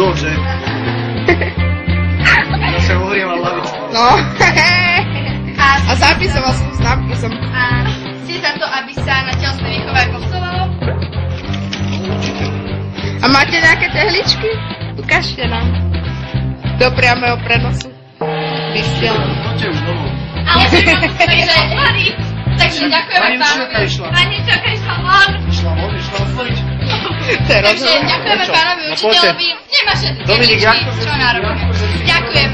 chudok, že? Ja sa hovorila lavičku. No, a zapisoval som s nápisom. A si za to, aby sa na telesnej výchove akostovalo? A máte nejaké tehličky? Ukážte nám. Do priamého prenosu. Vysielam. Poďte už domov. Ale že ma musíme otvoriť. Takže ďakujeme Pani pánovi. učiteľka išla. Pani učiteľka išla von. Išla von, išla otvoriť. Takže ďakujeme pánovi učiteľovi. Nemáš Dominik, tehličky, čo narobíme. Ďakujeme.